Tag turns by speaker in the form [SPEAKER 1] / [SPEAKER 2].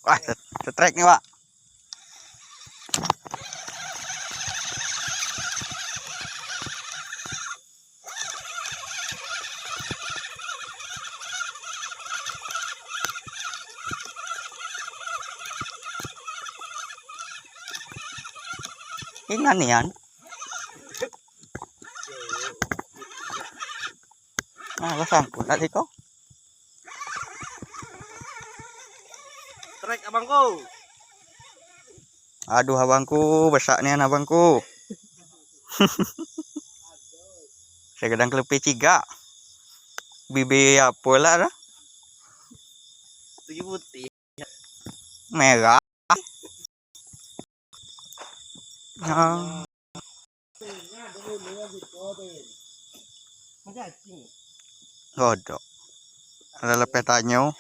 [SPEAKER 1] Wah, setrek nih, Pak. Ini anian. Nah, lo sangkut tadi kok.
[SPEAKER 2] Trek abangku.
[SPEAKER 1] Aduh abangku, besar nih abangku. Segedang kelepi ciga. Bibi apa lah?
[SPEAKER 2] Tuyul putih.
[SPEAKER 1] Merah. Nah. Godok. Ada lepetannya.